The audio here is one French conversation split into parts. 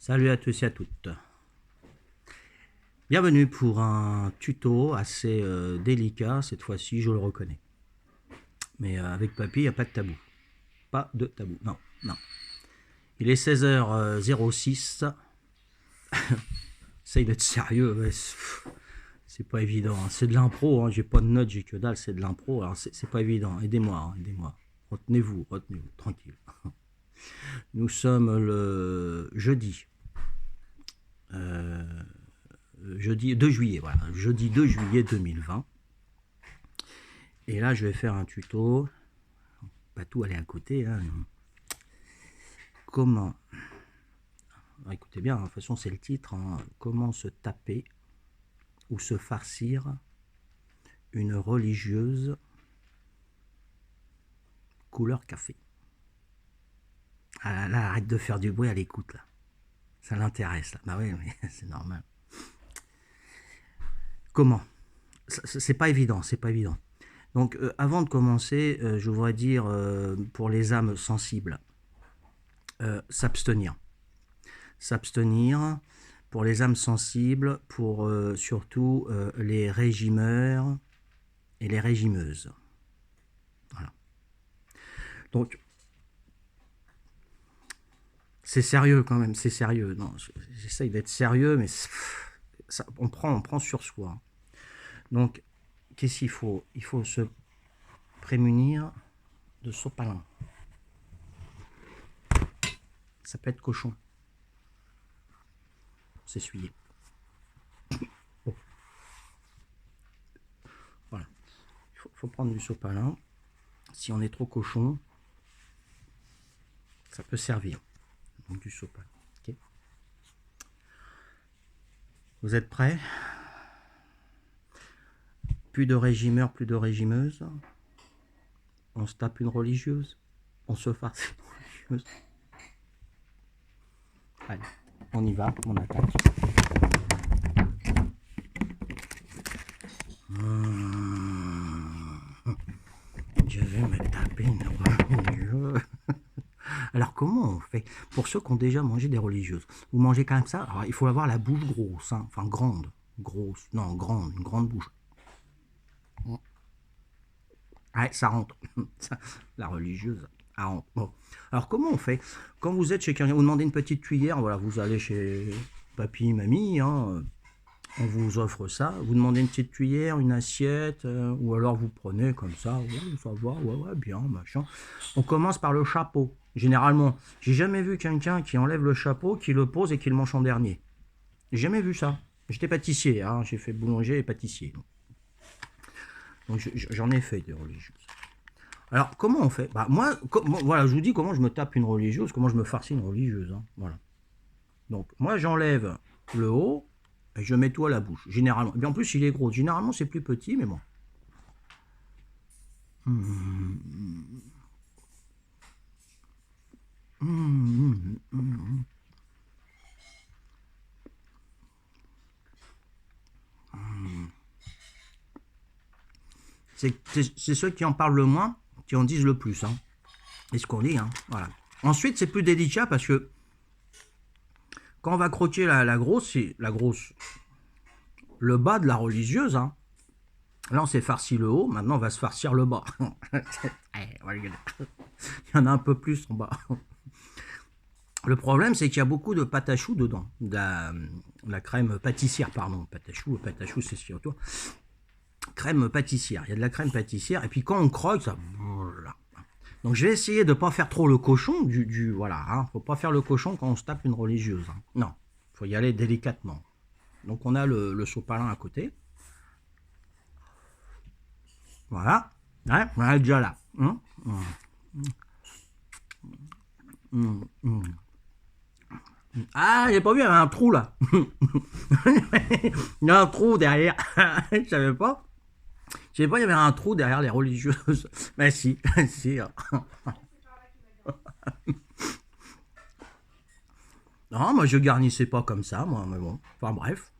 Salut à tous et à toutes. Bienvenue pour un tuto assez délicat, cette fois-ci je le reconnais. Mais avec papy, il n'y a pas de tabou. Pas de tabou, non, non. Il est 16h06. Essaye d'être sérieux, ouais, c'est pas évident. Hein. C'est de l'impro, hein. J'ai pas de notes, j'ai que dalle, c'est de l'impro. Alors c'est pas évident, aidez-moi, hein, aidez-moi. Retenez-vous, tranquille. Nous sommes le jeudi. Jeudi 2 juillet, voilà, jeudi 2 juillet 2020. Et là, je vais faire un tuto. Pas tout aller à côté. Hein. Comment. Alors, écoutez bien, de toute façon, c'est le titre. Hein. Comment se taper ou se farcir une religieuse couleur café. Ah là, arrête de faire du bruit à l'écoute, là. Ça l'intéresse, là. Bah oui, mais c'est normal. Comment? C'est pas évident, c'est pas évident. Donc, avant de commencer, je voudrais dire, pour les âmes sensibles, s'abstenir. S'abstenir pour les âmes sensibles, pour surtout les régimeurs et les régimeuses. Voilà. Donc, c'est sérieux quand même, c'est sérieux. Non, j'essaye d'être sérieux, mais ça, on prend sur soi. Donc, qu'est-ce qu'il faut? Il faut se prémunir de sopalin. Ça peut être cochon. S'essuyer. Oh. Voilà. Il faut prendre du sopalin. Si on est trop cochon, ça peut servir. Donc du sopalin. Okay. Vous êtes prêts? Plus de régimeurs, plus de régimeuses. On se tape une religieuse. On se farce une religieuse. Allez, on y va, on attaque. Je vais me taper une religieuse. Alors comment on fait? Pour ceux qui ont déjà mangé des religieuses, vous mangez quand même ça. Alors, il faut avoir la bouche grosse, hein. Enfin grande, grosse, non grande, une grande bouche. Ouais, ça rentre. La religieuse, ça rentre. Bon. Alors comment on fait? Quand vous êtes chez quelqu'un, vous demandez une petite cuillère, voilà, vous allez chez papy, mamie, hein, on vous offre ça, vous demandez une petite cuillère, une assiette, ou alors vous prenez comme ça, ouais, ça va, ouais, bien, machin. On commence par le chapeau. Généralement, j'ai jamais vu quelqu'un qui enlève le chapeau, qui le pose et qui le mange en dernier. J'ai jamais vu ça. J'étais pâtissier, hein, j'ai fait boulanger et pâtissier. Donc j'en ai fait des religieuses. Alors comment on fait? Bah, moi, voilà, je vous dis comment je me tape une religieuse, comment je me farcis une religieuse. Hein, voilà. Donc moi j'enlève le haut et je mets tout à la bouche, généralement. Et en plus il est gros, généralement c'est plus petit, mais bon. C'est ceux qui en parlent le moins qui en disent le plus. Hein. Et ce qu'on dit, hein, voilà. Ensuite, c'est plus délicat parce que quand on va croquer la grosse, le bas de la religieuse, hein, là on s'est farci le haut, maintenant on va se farcir le bas. Il y en a un peu plus en bas. Le problème, c'est qu'il y a beaucoup de pâte à choux dedans, de la crème pâtissière, pardon. Pâte à choux, c'est surtout crème pâtissière. Il y a de la crème pâtissière, et puis quand on croque, ça... Voilà. Donc je vais essayer de ne pas faire trop le cochon, voilà, hein. Faut pas faire le cochon quand on se tape une religieuse. Hein. Non, faut y aller délicatement. Donc on a le sopalin à côté. Voilà, ouais, on est déjà là. Ah, j'ai pas vu, il y avait un trou là. Il y a un trou derrière. Je savais pas. Je savais pas, il y avait un trou derrière les religieuses. Mais si, si. Non, moi je garnissais pas comme ça, moi, mais bon. Enfin bref.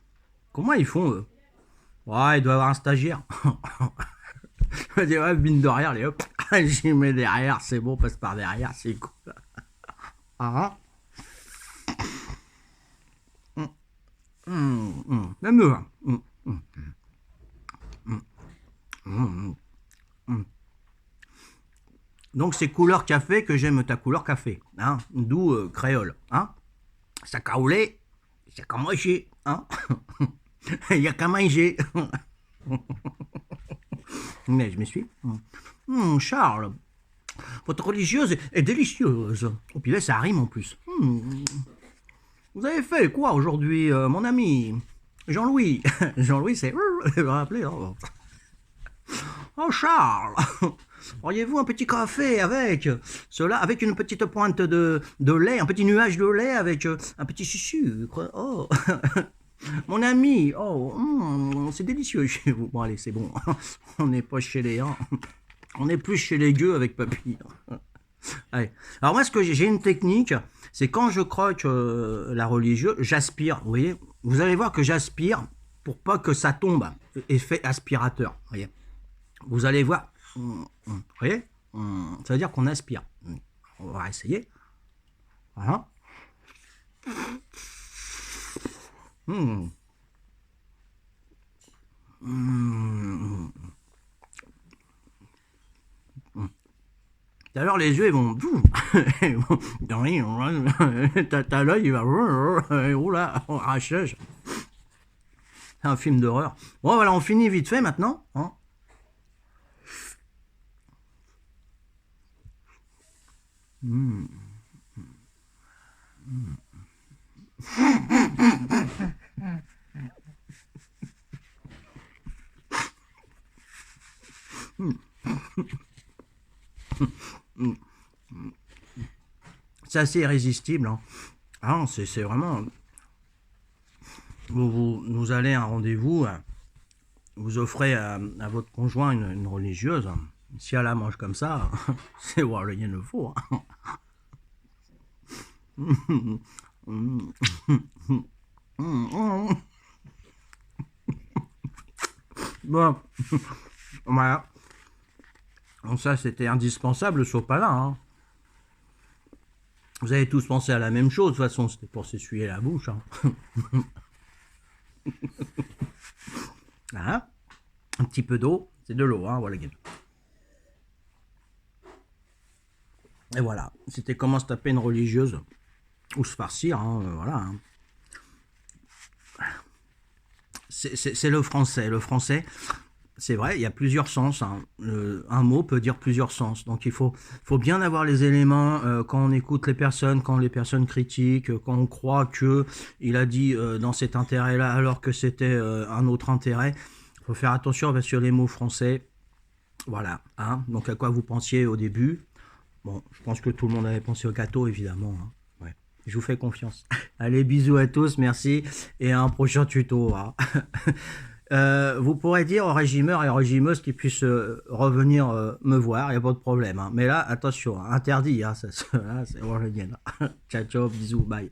Comment ils font eux? Ouais, il doit y avoir un stagiaire. Je dis, ouais, mine de rien, les hop, j'y mets derrière, c'est bon, passe par derrière, c'est cool. Ah, Même mieux. Hein. Mm. Donc c'est couleur café que j'aime ta couleur café, hein, d'où créole, hein. Ça caoulé, c'est qu'à manger, hein. Il y a qu'à manger. Mais je me suis. Charles, votre religieuse est délicieuse. Oh, puis là, ça rime en plus. Vous avez fait quoi aujourd'hui, mon ami Jean-Louis? Jean-Louis, c'est... Je vais rappeler. Oh. Oh, Charles, auriez-vous un petit café avec cela, avec une petite pointe de lait, un petit nuage de lait avec un petit sucre. Oh, mon ami, oh, c'est délicieux chez vous. Bon, allez, c'est bon. On n'est pas chez les... Hein. On est plus chez les gueux avec papy. Allez. Alors moi, ce que j'ai une technique, c'est quand je croque la religieuse, j'aspire. Vous voyez, vous allez voir que j'aspire pour pas que ça tombe. Effet aspirateur. Vous voyez. Vous allez voir. Vous voyez, ça veut dire qu'on aspire. On va essayer. Voilà. Alors les yeux ils vont. T'as l'œil il va. Oula, arrachage. C'est un film d'horreur. Bon voilà, on finit vite fait maintenant. Hein. C'est assez irrésistible. Hein. Ah, c'est vraiment. Vous allez à un rendez-vous, vous offrez à votre conjoint une religieuse. Si elle la mange comme ça, c'est voir le le faut. Bon, voilà. Donc ça, c'était indispensable, le sopalin. Hein. Vous avez tous pensé à la même chose, de toute façon, c'était pour s'essuyer la bouche. Hein. Voilà. Un petit peu d'eau, c'est de l'eau, hein, voilà. Et voilà, c'était comment se taper une religieuse ou se farcir, hein, voilà. Hein. C'est le français. Le français, c'est vrai, il y a plusieurs sens. Hein. Un mot peut dire plusieurs sens. Donc il faut bien avoir les éléments quand on écoute les personnes, quand les personnes critiquent, quand on croit qu'il a dit dans cet intérêt-là alors que c'était un autre intérêt. Il faut faire attention parce que les mots français, voilà. Hein. Donc à quoi vous pensiez au début? Bon, je pense que tout le monde avait pensé au gâteau, évidemment. Hein. Ouais. Je vous fais confiance. Allez, bisous à tous, merci. Et à un prochain tuto. Hein. Vous pourrez dire aux régimeurs et aux régimeuses qui puissent revenir me voir, il n'y a pas de problème. Hein. Mais là, attention, hein, interdit. Hein, ça, là, c'est... Ciao, ciao, bisous, bye.